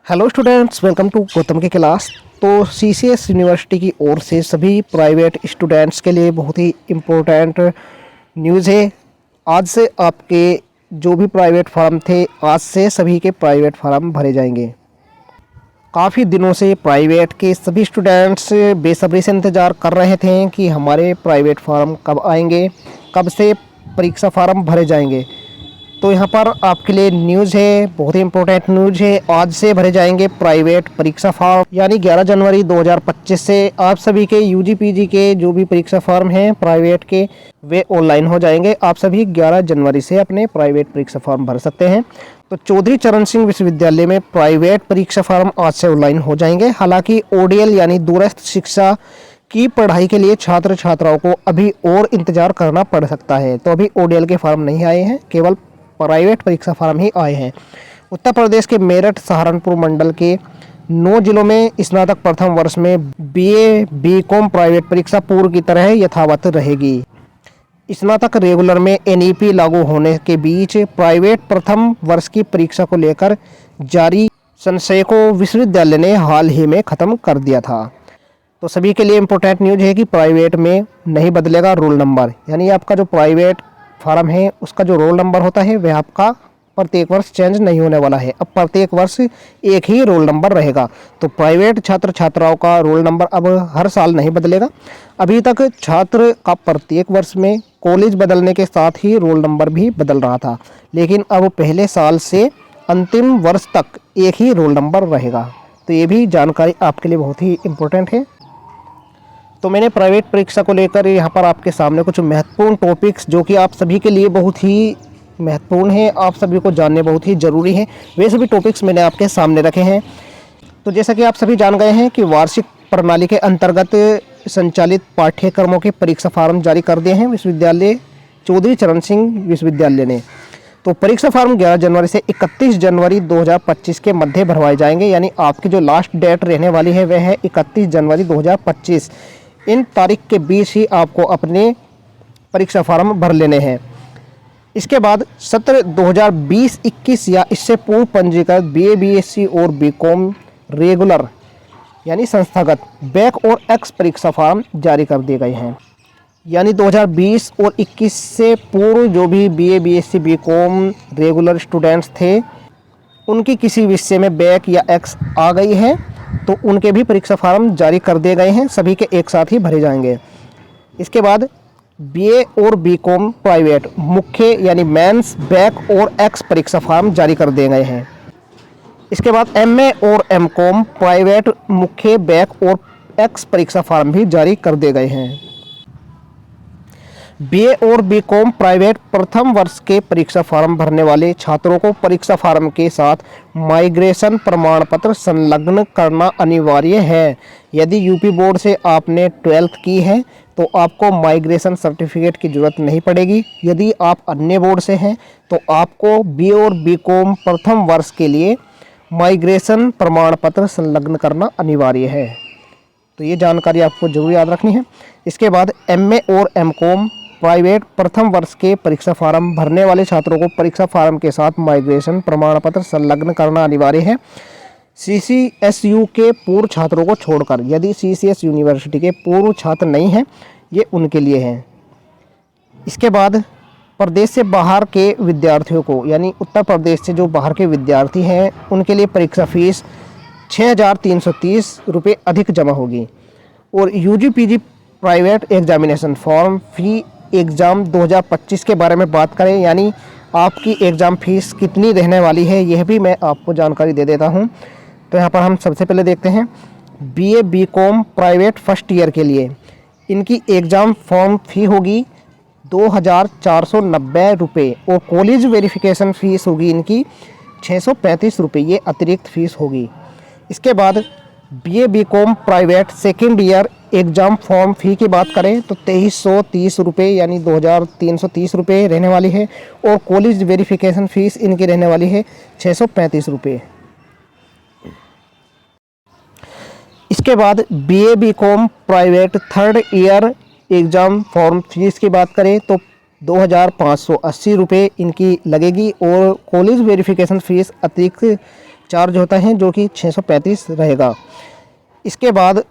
Hello students, welcome to Gautam की class. तो CCS university की ओर से सभी प्राइवेट स्टूडेंट्स के लिए बहुत ही इम्पोर्टेंट न्यूज़ है। आज से आपके जो भी प्राइवेट फार्म थे, आज से सभी के प्राइवेट फार्म भरे जाएंगे। काफ़ी दिनों से प्राइवेट के सभी स्टूडेंट्स बेसब्री से इंतज़ार कर रहे थे कि हमारे प्राइवेट फार्म कब आएंगे, कब से परीक्षा फार्म भरे जाएंगे। तो यहाँ पर आपके लिए न्यूज़ है, बहुत ही इंपॉर्टेंट न्यूज़ है। आज से भरे जाएंगे प्राइवेट परीक्षा फॉर्म, यानी 11 जनवरी 2025 से आप सभी के यूजी पीजी के जो भी परीक्षा फॉर्म हैं प्राइवेट के, वे ऑनलाइन हो जाएंगे। आप सभी 11 जनवरी से अपने प्राइवेट परीक्षा फॉर्म भर सकते हैं। तो चौधरी चरण सिंह विश्वविद्यालय में प्राइवेट परीक्षा फॉर्म आज से ऑनलाइन हो जाएंगे। हालांकि ओडीएल यानी दूरस्थ शिक्षा की पढ़ाई के लिए छात्र छात्राओं को अभी और इंतजार करना पड़ सकता है। तो अभी ओडीएल के फॉर्म नहीं आए हैं, केवल प्राइवेट परीक्षा फॉर्म ही आए हैं। उत्तर प्रदेश के मेरठ सहारनपुर मंडल के 9 जिलों में स्नातक प्रथम वर्ष में बीए बीकॉम प्राइवेट परीक्षा पूर्व की तरह यथावत रहेगी। स्नातक रेगुलर में एनईपी लागू होने के बीच प्राइवेट प्रथम वर्ष की परीक्षा को लेकर जारी संशय को विश्वविद्यालय ने हाल ही में ख़त्म कर दिया था। तो सभी के लिए इम्पोर्टेंट न्यूज़ है कि प्राइवेट में नहीं बदलेगा रोल नंबर, यानी आपका जो प्राइवेट फार्म है उसका जो रोल नंबर होता है वह आपका प्रत्येक वर्ष चेंज नहीं होने वाला है। अब प्रत्येक वर्ष एक ही रोल नंबर रहेगा। तो प्राइवेट छात्र छात्राओं का रोल नंबर अब हर साल नहीं बदलेगा। अभी तक छात्र का प्रत्येक वर्ष में कॉलेज बदलने के साथ ही रोल नंबर भी बदल रहा था, लेकिन अब पहले साल से अंतिम वर्ष तक एक ही रोल नंबर रहेगा। तो ये भी जानकारी आपके लिए बहुत ही इम्पोर्टेंट है। तो मैंने प्राइवेट परीक्षा को लेकर यहाँ पर आपके सामने कुछ महत्वपूर्ण टॉपिक्स जो कि आप सभी के लिए बहुत ही महत्वपूर्ण है, आप सभी को जानने बहुत ही ज़रूरी है, वे सभी टॉपिक्स मैंने आपके सामने रखे हैं। तो जैसा कि आप सभी जान गए हैं कि वार्षिक प्रणाली के अंतर्गत संचालित पाठ्यक्रमों के परीक्षा फार्म जारी कर दिए हैं विश्वविद्यालय चौधरी चरण सिंह विश्वविद्यालय ने। तो परीक्षा फार्म 11 जनवरी से 31 जनवरी 2025 के मध्य भरवाए जाएंगे, यानी आपकी जो लास्ट डेट रहने वाली है वह है 31 जनवरी 2025। इन तारीख के बीच ही आपको अपने परीक्षा फार्म भर लेने हैं। इसके बाद सत्र 2020-21 या इससे पूर्व पंजीकृत बीए बीएससी और बीकॉम रेगुलर यानी संस्थागत बैक और एक्स परीक्षा फार्म जारी कर दिए गए हैं। यानी 2020 और 21 से पूर्व जो भी BA BSc BCom regular students थे, उनकी किसी विषय में बैक या एक्स आ गई है तो उनके भी परीक्षा फार्म जारी कर दिए गए हैं, सभी के एक साथ ही भरे जाएंगे। इसके बाद बीए और बीकॉम प्राइवेट मुख्य यानी मेंस बैक और एक्स परीक्षा फार्म जारी कर दिए गए हैं। इसके बाद एमए और एमकॉम प्राइवेट मुख्य बैक और एक्स परीक्षा फार्म भी जारी कर दिए गए हैं। बीए और बीकॉम प्राइवेट प्रथम वर्ष के परीक्षा फार्म भरने वाले छात्रों को परीक्षा फार्म के साथ माइग्रेशन प्रमाण पत्र संलग्न करना अनिवार्य है। यदि यूपी बोर्ड से आपने 12th की है तो आपको माइग्रेशन सर्टिफिकेट की ज़रूरत नहीं पड़ेगी। यदि आप अन्य बोर्ड से हैं तो आपको बीए और बीकॉम प्रथम वर्ष के लिए माइग्रेशन प्रमाण पत्र संलग्न करना अनिवार्य है। तो ये जानकारी आपको जरूर याद रखनी है। इसके बाद एमए और एमकॉम प्राइवेट प्रथम वर्ष के परीक्षा फार्म भरने वाले छात्रों को परीक्षा फार्म के साथ माइग्रेशन प्रमाण पत्र संलग्न करना अनिवार्य है, सीसीएसयू के पूर्व छात्रों को छोड़कर। यदि सीसीएस यूनिवर्सिटी के पूर्व छात्र नहीं हैं, ये उनके लिए हैं। इसके बाद प्रदेश से बाहर के विद्यार्थियों को, यानी उत्तर प्रदेश से जो बाहर के विद्यार्थी हैं, उनके लिए परीक्षा फीस 6,330 रुपये अधिक जमा होगी। और UG PG private examination form fee exam 2025 के बारे में बात करें, यानी आपकी एग्ज़ाम फीस कितनी रहने वाली है, यह भी मैं आपको जानकारी दे देता हूं। तो यहाँ पर हम सबसे पहले देखते हैं BA BCom private first year के लिए इनकी एग्ज़ाम फॉर्म फ़ी होगी 2,490 रुपये और कॉलेज वेरिफिकेशन फ़ीस होगी इनकी 635 रुपये, ये अतिरिक्त फ़ीस होगी। इसके बाद BA BCom private second year exam form fee की बात करें तो 2,330 रुपये यानी 2,330 रुपये रहने वाली है और कॉलेज वेरिफिकेशन फ़ीस इनकी रहने वाली है 635 रुपये। इसके बाद BA BCom private third year exam form fees की बात करें तो 2,580 रुपये इनकी लगेगी और कॉलेज वेरिफिकेशन फ़ीस अतिरिक्त चार्ज होता है जो कि 635 रहेगा। इसके बाद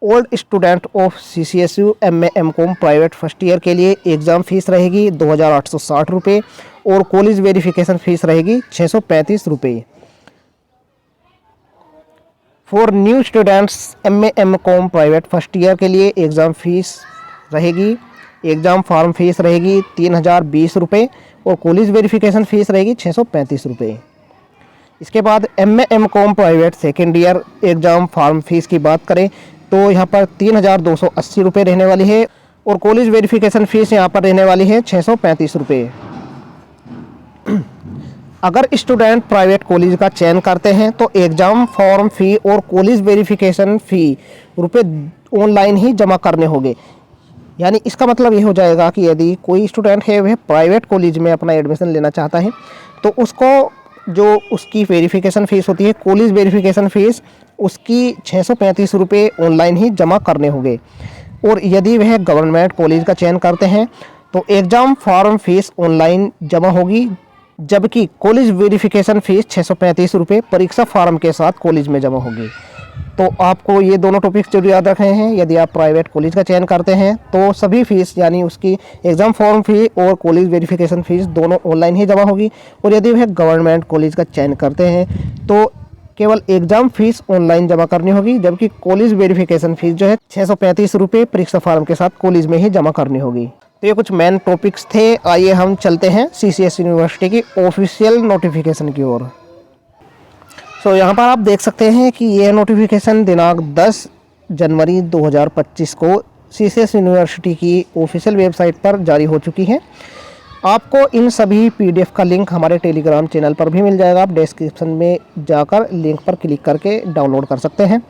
old student of CCSU MA MCOM private first year के लिए एग्ज़ाम फ़ीस रहेगी 2860 रुपये और कॉलेज वेरिफिकेशन फ़ीस रहेगी 635 रुपये। For new students MA MCOM private first year के लिए एग्ज़ाम फ़ीस रहेगी, एग्ज़ाम फॉर्म फीस रहेगी 3020 रुपये और कॉलेज वेरिफिकेशन फ़ीस रहेगी 635 रुपये। इसके बाद MA MCOM private second year exam form fees की बात करें तो यहाँ पर 3280 रुपये रहने वाली है और कॉलेज वेरिफिकेशन फ़ीस यहाँ पर रहने वाली है 635 रुपये। अगर स्टूडेंट प्राइवेट कॉलेज का चयन करते हैं तो एग्ज़ाम फॉर्म फ़ी और कॉलेज वेरिफिकेशन फ़ी रुपये ऑनलाइन ही जमा करने होंगे। यानी इसका मतलब ये हो जाएगा कि यदि कोई स्टूडेंट है वह प्राइवेट कॉलेज में अपना एडमिशन लेना चाहता है तो उसको जो उसकी वेरिफिकेशन फ़ीस होती है, कॉलेज वेरिफिकेशन फ़ीस, उसकी 635 रुपये ऑनलाइन ही जमा करने होंगे। और यदि वह गवर्नमेंट कॉलेज का चयन करते हैं तो एग्ज़ाम फॉर्म फीस ऑनलाइन जमा होगी, जबकि कॉलेज वेरिफिकेशन फ़ीस 635 रुपये परीक्षा फॉर्म के साथ कॉलेज में जमा होगी। तो आपको ये दोनों टॉपिक्स जरूर याद रखने हैं। यदि आप प्राइवेट कॉलेज का चयन करते हैं तो सभी फीस यानी उसकी एग्ज़ाम फॉर्म फ़ी और कॉलेज वेरिफिकेशन फ़ीस दोनों ऑनलाइन ही जमा होगी। और यदि वह गवर्नमेंट कॉलेज का चयन करते हैं तो केवल एग्ज़ाम फ़ीस ऑनलाइन जमा करनी होगी, जबकि कॉलेज वेरिफिकेशन फ़ीस जो है 635 रुपये परीक्षा फॉर्म के साथ कॉलेज में ही जमा करनी होगी। तो ये कुछ मेन टॉपिक्स थे। आइए हम चलते हैं CCS यूनिवर्सिटी की ऑफिशियल नोटिफिकेशन की ओर। तो यहाँ पर आप देख सकते हैं कि यह नोटिफिकेशन दिनांक 10 जनवरी 2025 को CCS यूनिवर्सिटी की ऑफिशियल वेबसाइट पर जारी हो चुकी है। आपको इन सभी PDF का लिंक हमारे टेलीग्राम चैनल पर भी मिल जाएगा। आप डिस्क्रिप्शन में जाकर लिंक पर क्लिक करके डाउनलोड कर सकते हैं।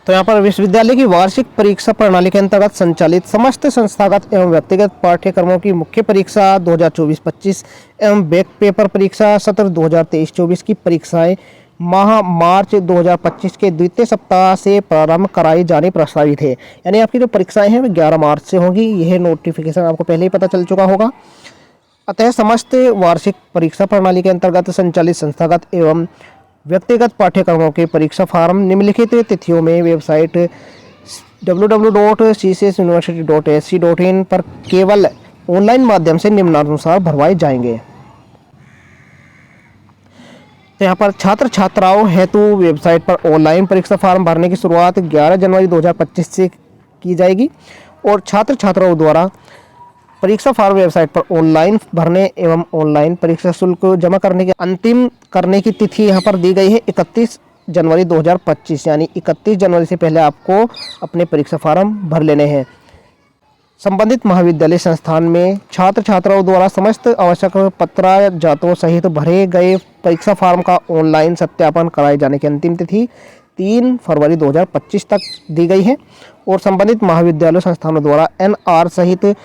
तो यहाँ पर विश्वविद्यालय की वार्षिक परीक्षा प्रणाली के अंतर्गत संचालित समस्त संस्थागत एवं व्यक्तिगत पाठ्यक्रमों की मुख्य परीक्षा 2024-25 एवं बैक पेपर परीक्षा सत्र 2023-24 की परीक्षाएं माह मार्च 2025 के द्वितीय सप्ताह से प्रारंभ कराई जानी प्रस्तावित है। यानी आपकी जो परीक्षाएं हैं वो 11 मार्च से होंगी। यह नोटिफिकेशन आपको पहले ही पता चल चुका होगा। अतः समस्त वार्षिक परीक्षा प्रणाली के अंतर्गत संचालित संस्थागत एवं व्यक्तिगत पाठ्यक्रमों के परीक्षा फॉर्म निम्नलिखित तिथियों में वेबसाइट www.ccsuniversity.ac.in पर केवल ऑनलाइन माध्यम से निम्नानुसार भरवाए जाएंगे। तो यहाँ पर छात्र छात्राओं हेतु वेबसाइट पर ऑनलाइन परीक्षा फॉर्म भरने की शुरुआत 11 जनवरी 2025 से की जाएगी और छात्र छात्राओं द्वारा परीक्षा फॉर्म वेबसाइट पर ऑनलाइन भरने एवं ऑनलाइन परीक्षा शुल्क जमा करने के अंतिम करने की तिथि यहाँ पर दी गई है 31 जनवरी 2025। यानी 31 जनवरी से पहले आपको अपने परीक्षा फॉर्म भर लेने हैं। संबंधित महाविद्यालय संस्थान में छात्र छात्राओं द्वारा समस्त आवश्यक पत्राजातों सहित भरे गए परीक्षा फॉर्म का ऑनलाइन सत्यापन कराए जाने की अंतिम तिथि 3 फरवरी 2025 तक दी गई है और संबंधित महाविद्यालय संस्थानों द्वारा NR सहित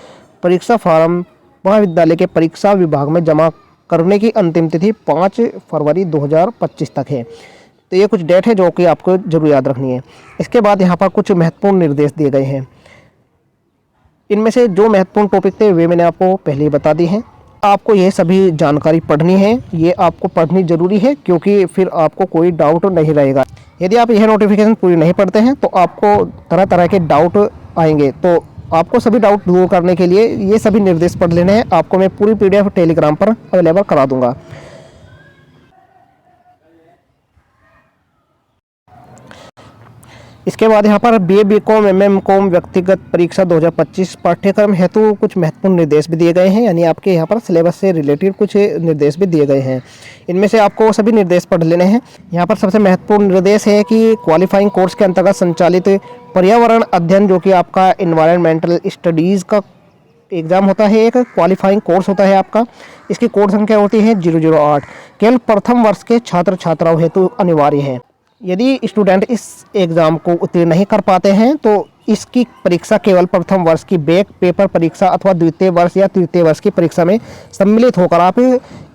परीक्षा फॉर्म महाविद्यालय के परीक्षा विभाग में जमा करने की अंतिम तिथि 5 फरवरी 2025 तक है। तो ये कुछ डेट है जो कि आपको जरूर याद रखनी है। इसके बाद यहाँ पर कुछ महत्वपूर्ण निर्देश दिए गए हैं। इनमें से जो महत्वपूर्ण टॉपिक थे वे मैंने आपको पहले ही बता दी हैं। आपको ये सभी जानकारी पढ़नी है, ये आपको पढ़नी ज़रूरी है क्योंकि फिर आपको कोई डाउट नहीं रहेगा। यदि आप यह नोटिफिकेशन पूरी नहीं पढ़ते हैं तो आपको तरह तरह के डाउट आएंगे। तो आपको सभी डाउट दूर करने के लिए ये सभी निर्देश पढ़ लेने हैं। आपको मैं पूरी PDF टेलीग्राम पर अवेलेबल करा दूंगा। इसके बाद यहाँ पर BA BCom MM MCom व्यक्तिगत परीक्षा 2025 पाठ्यक्रम हेतु कुछ महत्वपूर्ण निर्देश भी दिए गए हैं। यानी आपके यहाँ पर सिलेबस से रिलेटेड कुछ निर्देश भी दिए गए हैं। इनमें से आपको सभी निर्देश पढ़ लेने हैं। यहाँ पर सबसे महत्वपूर्ण निर्देश है कि क्वालिफाइंग कोर्स के अंतर्गत संचालित पर्यावरण अध्ययन जो कि आपका इन्वायरमेंटल स्टडीज़ का एग्ज़ाम होता है, एक क्वालिफाइंग कोर्स होता है आपका। इसकी कोड संख्या होती है 008, केवल प्रथम वर्ष के छात्र छात्राओं हेतु अनिवार्य है। यदि स्टूडेंट इस एग्ज़ाम को उत्तीर्ण नहीं कर पाते हैं तो इसकी परीक्षा केवल प्रथम वर्ष की बैक पेपर परीक्षा अथवा द्वितीय वर्ष या तृतीय वर्ष की परीक्षा में सम्मिलित होकर आप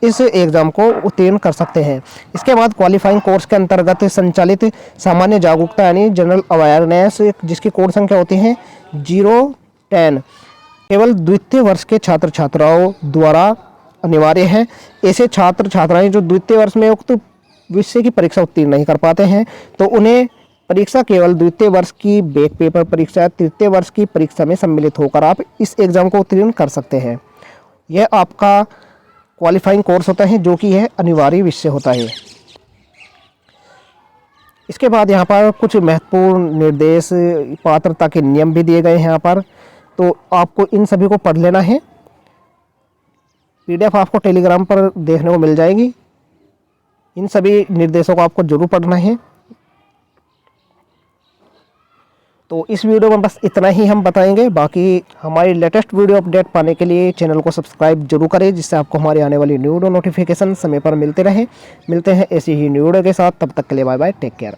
इस एग्ज़ाम को उत्तीर्ण कर सकते हैं। इसके बाद क्वालिफाइंग कोर्स के अंतर्गत संचालित सामान्य जागरूकता यानी जनरल अवेयरनेस जिसकी कोड संख्या होती है 010 केवल द्वितीय वर्ष के छात्र छात्राओं द्वारा अनिवार्य है। ऐसे छात्र छात्राएं जो द्वितीय वर्ष में उक्त विषय की परीक्षा उत्तीर्ण नहीं कर पाते हैं तो उन्हें परीक्षा केवल द्वितीय वर्ष की बैक पेपर परीक्षा, तृतीय वर्ष की परीक्षा में सम्मिलित होकर आप इस एग्ज़ाम को उत्तीर्ण कर सकते हैं। यह आपका क्वालिफाइंग कोर्स होता है जो कि यह अनिवार्य विषय होता है। इसके बाद यहाँ पर कुछ महत्वपूर्ण निर्देश, पात्रता के नियम भी दिए गए हैं यहाँ पर, तो आपको इन सभी को पढ़ लेना है। PDF आपको टेलीग्राम पर देखने को मिल जाएगी। इन सभी निर्देशों को आपको जरूर पढ़ना है। तो इस वीडियो में बस इतना ही हम बताएंगे। बाकी हमारी लेटेस्ट वीडियो अपडेट पाने के लिए चैनल को सब्सक्राइब जरूर करें, जिससे आपको हमारी आने वाली न्यू वीडियो नोटिफिकेशन समय पर मिलते रहे। मिलते हैं ऐसी ही न्यू वीडियो के साथ, तब तक के लिए बाय बाय, टेक केयर।